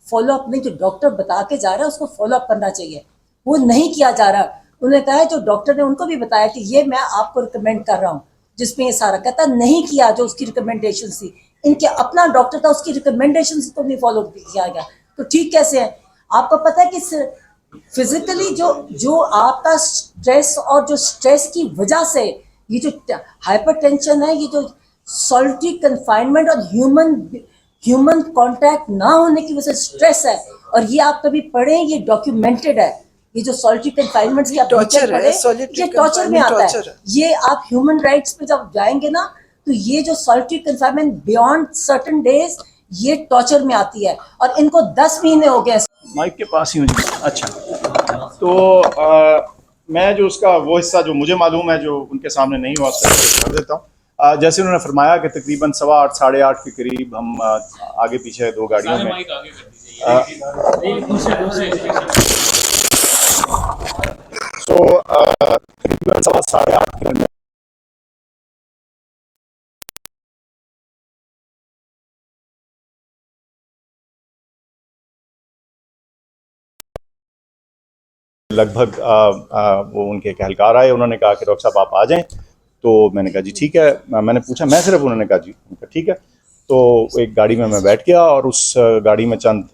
Follow up नहीं, जो doctor बता के जा रहा है उसको फॉलो अप करना चाहिए, वो नहीं किया जा रहा। उन्होंने कहा है जो डॉक्टर ने उनको भी बताया कि ये मैं आपको रिकमेंड कर रहा हूँ, जिसमें ये सारा कहता नहीं किया जो उसकी रिकमेंडेशन थी। इनके अपना डॉक्टर था, उसकी रिकमेंडेशन को नहीं फॉलो किया गया, तो ठीक कैसे है? आपको पता है कि फिजिकली जो जो आपका स्ट्रेस और जो स्ट्रेस की वजह से ये जो हाइपरटेंशन है, ये जो सॉलिटरी कन्फाइनमेंट और ह्यूमन कांटेक्ट ना होने की वजह से स्ट्रेस है, और ये आप कभी पढ़े, ये डॉक्यूमेंटेड है। ये जो सॉलिटरी कन्फाइनमेंट की आप टॉर्चर पढ़े, ये टॉर्चर में आता है। ये आप ह्यूमन राइट्स पे जब जाएंगे ना, तो ये जो solitary confinement beyond certain days, ये टॉर्चर में आती है, और इनको 10 महीने हो गए। माइक के पास ही हूँ। अच्छा, तो मैं जो उसका वो हिस्सा जो मुझे मालूम है, जो उनके सामने नहीं हुआ, उसका कर देता हूँ। जैसे उन्होंने फरमाया कि तकरीबन 8:15 साढ़े 8 के करीब हम आगे पीछे 2 गाड़ियों में तकरीबन 8:15 के लगभग वो उनके एक एहलकार आए, उन्होंने कहा कि डॉक्टर साहब आप आ जाएं। तो मैंने कहा जी ठीक है। मैंने पूछा मैं सिर्फ, उन्होंने कहा जी, ठीक है। तो एक गाड़ी में मैं बैठ गया और उस गाड़ी में चंद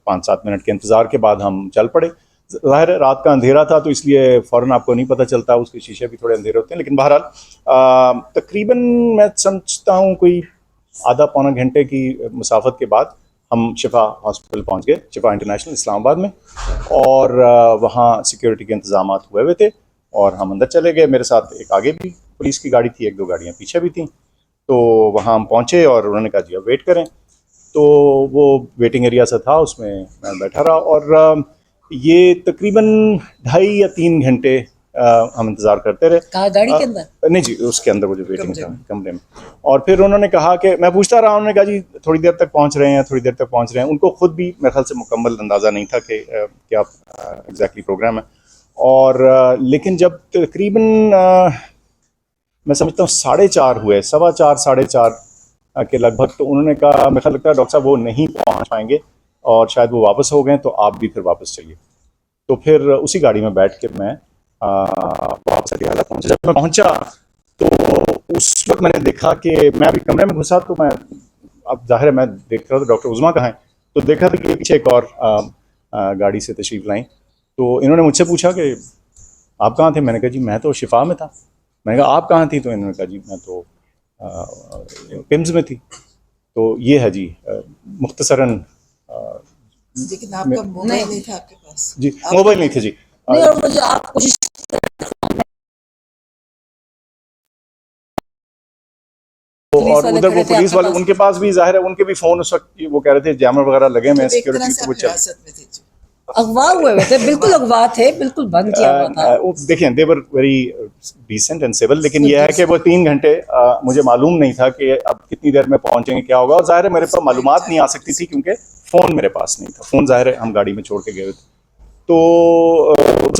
5-7 मिनट के इंतज़ार के बाद हम चल पड़े। ज़ाहिर है रात का अंधेरा था, तो इसलिए फ़ौरन आपको नहीं पता चलता, उसके शीशे भी थोड़े अंधेरे होते हैं, लेकिन बहरहाल तकरीबन मैं समझता हूँ कोई आधा पौना घंटे की मुसाफत के बाद हम शिफा हॉस्पिटल पहुंच गए, शिफा इंटरनेशनल इस्लामाबाद में। और वहाँ सिक्योरिटी के इंतजाम हुए थे और हम अंदर चले गए। मेरे साथ एक आगे भी पुलिस की गाड़ी थी, 1-2 गाड़ियाँ पीछे भी थीं। तो वहाँ हम पहुँचे और उन्होंने कहा जी अब वेट करें। तो वो वेटिंग एरिया सा था, उसमें मैं बैठा रहा और ये तकरीबन 2.5 या 3 घंटे हम इंतज़ार करते रहे। कहाँ, गाड़ी के अंदर? नहीं जी, उसके अंदर वो जो वेटिंग था कमरे में। और फिर उन्होंने कहा कि मैं पूछता रहा, उन्होंने कहा जी थोड़ी देर तक पहुंच रहे हैं, थोड़ी देर तक पहुंच रहे हैं। उनको खुद भी मेरे ख्याल से मुकम्मल अंदाज़ा नहीं था कि क्या एग्जैक्टली प्रोग्राम है। और लेकिन जब तकरीबन मैं समझता हूँ 4:30 हुए, 4:15 4:30 के लगभग, तो उन्होंने कहा मेरे ख्याल लगता है डॉक्टर साहब वो नहीं पहुँच पाएंगे और शायद वो वापस हो गए, तो आप भी फिर वापस चाहिए। तो फिर उसी गाड़ी में बैठ के मैं वापस अटियाला पहुंचा। जब मैं पहुंचा तो उस वक्त मैंने देखा कि मैं अभी कमरे में घुसा, तो मैं, अब जाहिर है मैं देख रहा था डॉक्टर उज़मा कहाँ है, तो देखा था कि पीछे एक और गाड़ी से तशरीफ़ लाई। तो इन्होंने मुझसे पूछा कि आप कहाँ थे? मैंने कहा जी मैं तो शिफा में था। मैंने कहा आप कहाँ थी? तो इन्होंने कहा जी मैं तो पिम्स में थी। तो ये है जी मुख्तसरन। लेकिन आपका मोबाइल नहीं था आपके पास? जी मोबाइल नहीं थे जी। नहीं, और मुझे आप कोशिश और उधर वो पुलिस वाले, उनके पास भी जाहिर है उनके भी फोन उस वक्त वो कह रहे थे जैमर वगैरह लगे हुए हैं सिक्योरिटी के, वो चल अगवा हुए थे, बिल्कुल अगवा थे, बिल्कुल बंद किया हुआ था। देखिए they were very decent and civil, लेकिन यह है कि वो 3 घंटे मुझे मालूम नहीं था कि अब कितनी देर में पहुंचेंगे, क्या होगा। और जाहिर है मेरे पास मालूमात नहीं आ सकती थी क्योंकि फ़ोन मेरे पास नहीं था। फ़ोन जाहिर है हम गाड़ी में छोड़ के गए थे। तो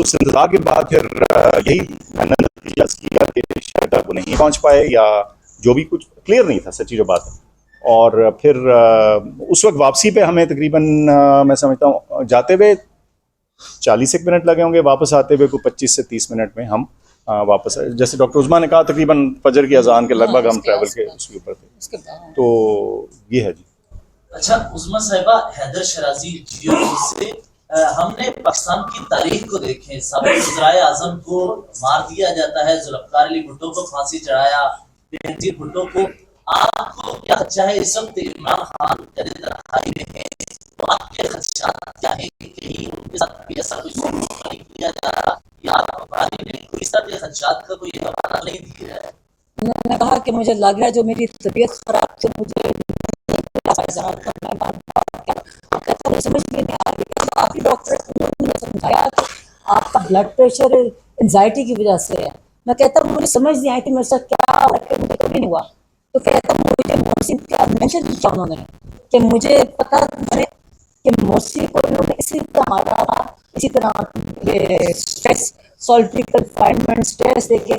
उस इंतजार के बाद फिर यही मैंने नतीजा किया कि शायद वो नहीं पहुंच पाए, या जो भी कुछ क्लियर नहीं था, सच्ची जो बात है। और फिर उस वक्त वापसी पे हमें तकरीबन मैं समझता हूँ जाते हुए 40 मिनट लगे होंगे, वापस आते हुए को 25 से 30 मिनट में हम वापस आए। जैसे डॉक्टर उज़मा ने कहा तकरीबन फजर की अजान के लगभग हम ट्रैवल के उसके ऊपर थे। तो ये है जी। अच्छा उज़मा साहिबा, हैदर शराजी से हमने पाकिस्तान की तारीख को देखें, साबिक़ वज़ीर आज़म को मार दिया जाता है, जुल्फ़िकार अली भुट्टो को फांसी चढ़ाया, बेनज़ीर भुट्टो को। आपको क्या अच्छा है इस वक्त इमरान खान तन्हाई में है, तो आपके खदशात क्या है कि कहीं उनके साथ भी ऐसा कुछ नहीं किया जा रहा, या आपने कोई इस तरह के खदशात का कोई हवाला नहीं दिया है? उन्होंने कहा कि मुझे लग रहा है जो मेरी तबीयत खराब थी, मुझे समझ में नहीं आ रही। काफी डॉक्टर ने समझाया कि आपका ब्लड प्रेशर एंजाइटी की वजह से है। मैं कहता हूँ मुझे समझ नहीं आई कि मेरे साथ क्या हुआ, कि मुझे कभी नहीं हुआ। तो कहता हूँ मुझे मोहसिन का मेंशन किया उन्होंने कि मुझे पता कि मोहसिन को इन्होंने इसी तरह मारा था, इसी तरह ये स्ट्रेस, सॉलिटरी कन्फाइनमेंट, स्ट्रेस देके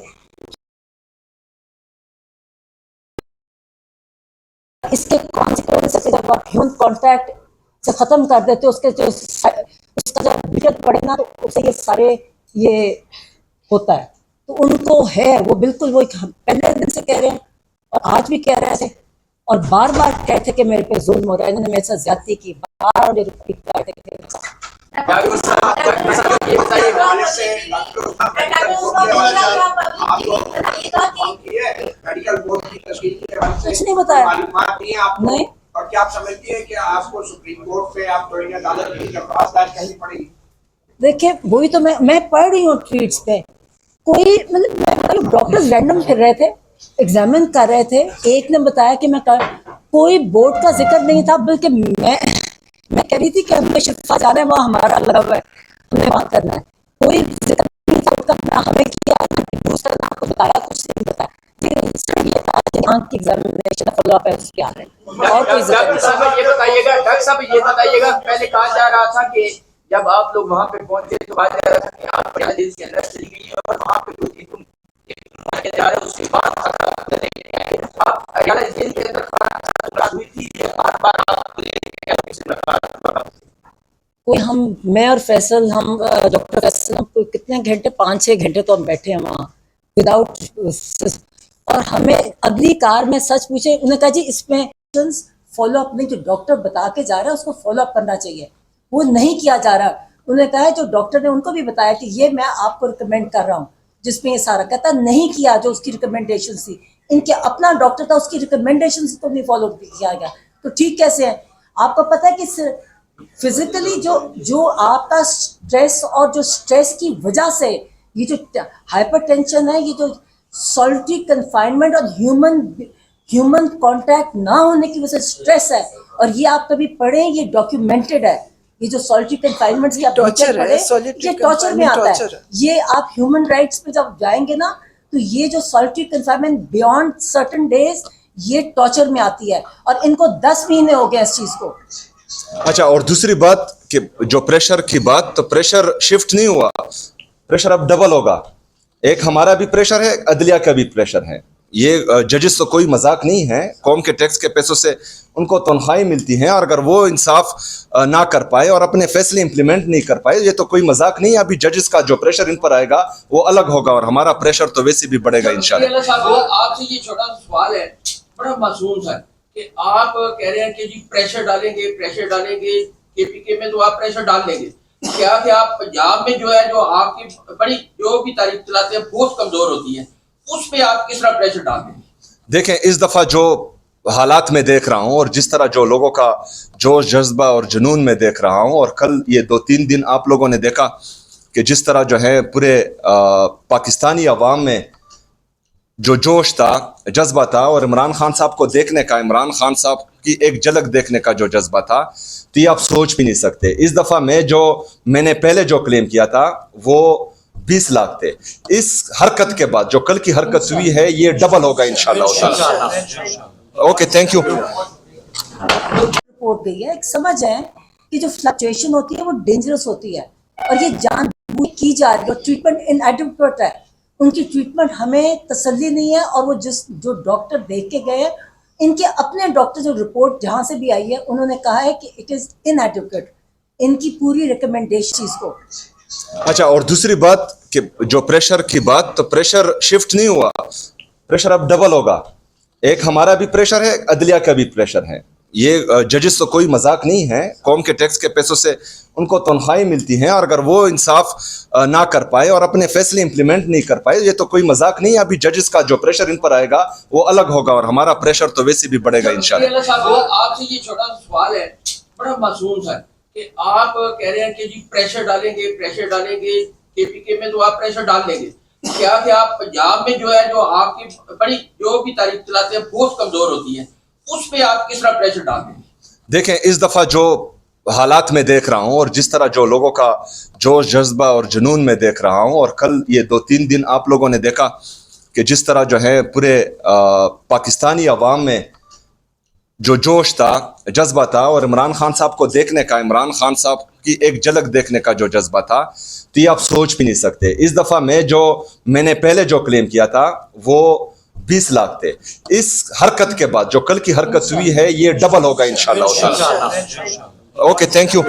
इसके कॉन्सिक्वेंसेस जब आप ह्यूमन कॉन्टैक्ट से खत्म कर देते, उसके जो उसका जब विकेट पड़े ना तो उससे ये सारे ये होता है। तो उनको है वो बिल्कुल वो पहले दिन से कह रहे हैं और आज भी कह रहे थे और बार बार कहते कि मेरे पे जुल्म हो रहा है, इन्होंने मेरे साथ ज्यादती की, बार मेरे को रिपीट करते कुछ नहीं बताया नहीं। और क्या आप समझती है कि आपको सुप्रीम कोर्ट से आप तोहिन अदालत की दरख्वास्त दायर करनी पड़ेगी? देखिए वही तो मैं पढ़ रही हूँ ट्वीट्स पे, कोई मतलब डॉक्टर्स रैंडम फिर रहे थे, एग्जामिन कर रहे थे, एक ने बताया कि कोई बोर्ड का जिक्र नहीं था, बल्कि मैं कह रही थी कि हमें शिफा जाना है, वहाँ हमारा लव है, हमें वहाँ करना है, कोई जिक्र नहीं था बोर्ड का, हमें किया दूसरा ने आपको बताया, कुछ नहीं बताया, एग्जामिनेशन फॉलो अप है उसके आ रहे हैं और कोई जिक्र नहीं। ये बताइएगा डॉक्टर साहब, ये बताइएगा, पहले कहा जा रहा था कि जब आप लोग वहाँ पे पहुंचे तो कहा जा रहा था कि आप जेल के अंदर चली गई और वहाँ पे तुम जा रहे, उसके बाद आप जेल के अंदर हुई थी, कोई मैं और फैसल, हम डॉक्टर फैसल, हम कितने घंटे, 5-6 घंटे तो हम बैठे हैं वहाँ विदाउट, और हमें अगली कार में सच पूछे, उन्होंने कहा जी इसमें फॉलो अप नहीं, जो डॉक्टर बता के जा रहा है उसको फॉलो अप करना चाहिए, वो नहीं किया जा रहा। उन्होंने कहा जो डॉक्टर ने उनको भी बताया कि ये मैं आपको रिकमेंड कर रहा हूँ, जिसमें ये सारा कहता नहीं किया, जो उसकी रिकमेंडेशन थी, इनके अपना डॉक्टर था, उसकी रिकमेंडेशन तो नहीं फॉलो किया गया, तो ठीक कैसे है? आपको पता है कि फिजिकली जो आपका स्ट्रेस, और जो स्ट्रेस की वजह से ये जो हाइपरटेंशन है, ये जो सॉलिटरी कन्फाइनमेंट और ह्यूमन कांटेक्ट ना होने की वजह से स्ट्रेस है, और ये आप कभी पढ़ें, ये डॉक्यूमेंटेड है, ये जो सॉलिटरी कन्फाइनमेंट की आप टॉर्चर है, ये टॉर्चर में आता है। ये आप ह्यूमन राइट्स पे जब जाएंगे ना, तो ये जो solitary confinement beyond certain days, ये टॉर्चर में आती है, और इनको 10 महीने हो गए इस चीज को। अच्छा, और दूसरी बात कि जो प्रेशर की बात, तो प्रेशर शिफ्ट नहीं हुआ, प्रेशर अब डबल होगा। एक हमारा भी प्रेशर है, अदलिया का भी प्रेशर है। ये जजेस तो कोई मजाक नहीं है, कौम के टैक्स के पैसों से उनको तनख्वाही मिलती हैं, और अगर वो इंसाफ ना कर पाए और अपने फैसले इंप्लीमेंट नहीं कर पाए, ये तो कोई मजाक नहीं है। अभी जजेस का जो प्रेशर इन पर आएगा वो अलग होगा, और हमारा प्रेशर तो वैसे भी बढ़ेगा इंशाल्लाह। आपसे ये छोटा सवाल है, बड़ा मासूम सा, कि आप कह रहे हैं कि जी प्रेशर डालेंगे केपीके में, तो आप प्रेशर डाल देंगे, क्या कि आप पंजाब में जो है, जो आपकी बड़ी जो भी तारीफ चलाते हैं बहुत कमजोर होती है, उस पे आप किस तरह प्रेशर डाल देंगे? देखें, इस दफा जो हालात में देख रहा हूं, और जिस तरह जो लोगों का जोश जज्बा और जुनून में देख रहा हूं, और कल ये 2-3 दिन आप लोगों ने देखा कि जिस तरह जो है पूरे पाकिस्तानी अवाम में जो जोश था, जज्बा था, और इमरान खान साहब को देखने का, इमरान खान साहब की एक झलक देखने का जो जज्बा था, तो ये आप सोच भी नहीं सकते। इस दफा मैंने पहले जो क्लेम किया था वो 20 लाख थे। इस हरकत के बाद जो कल की हरकत हुई है, ये डबल होगा इंशाल्लाह। Okay, thank you. रिपोर्ट गई है, एक समझ है कि जो फ्लक्चुएशन होती है वो डेंजरस होती है, और ये जानबूझ की जा रही है, ट्रीटमेंट इनएडिक्वेट है, उनकी ट्रीटमेंट हमें तसल्ली नहीं है। और वो जो डॉक्टर देख के गए, इनके अपने डॉक्टर, जो रिपोर्ट जहाँ से भी आई है, उन्होंने कहा है कि इट इज़ इनएडिक्वेट, इनकी पूरी रिकमेंडेशन चीज़ को। अच्छा, और दूसरी बात कि जो प्रेशर की बात, तो प्रेशर शिफ्ट नहीं हुआ, प्रेशर अब डबल होगा। एक हमारा भी प्रेशर है, अदलिया का भी प्रेशर है। ये जजेस तो कोई मजाक नहीं है, कौम के टैक्स के पैसों से उनको तनख्वाही मिलती हैं, और अगर वो इंसाफ ना कर पाए और अपने फैसले इंप्लीमेंट नहीं कर पाए, ये तो कोई मजाक नहीं है। अभी जजेस का जो प्रेशर इन पर आएगा वो अलग होगा, और हमारा प्रेशर तो वैसे भी बढ़ेगा इंशाल्लाह। आपसे ये छोटा सवाल है, बड़ा मासूम सा, कि आप कह रहे हैं कि जी प्रेशर डालेंगे केपीके में, तो आप प्रेशर डाल देंगे, क्या कि आप पंजाब में जो है, जो आपकी बड़ी जो भी तारीफ चलाते हैं बहुत कमजोर होती है, उस पे आप किस तरह प्रेशर डाल देंगे? देखें, इस दफा जो हालात में देख रहा हूं, और जिस तरह जो लोगों का जोश जज्बा और जुनून में देख रहा हूं, और कल ये 2-3 दिन आप लोगों ने देखा कि जिस तरह जो है पूरे पाकिस्तानी अवाम में जो जोश था, जज्बा था, और इमरान खान साहब को देखने का, इमरान खान साहब की एक झलक देखने का जो जज्बा था, तो ये आप सोच भी नहीं सकते। इस दफा मैंने पहले जो क्लेम किया था वो 20 लाख थे। इस हरकत के बाद जो कल की हरकत हुई है, ये डबल होगा इंशाल्लाह। Okay, thank you.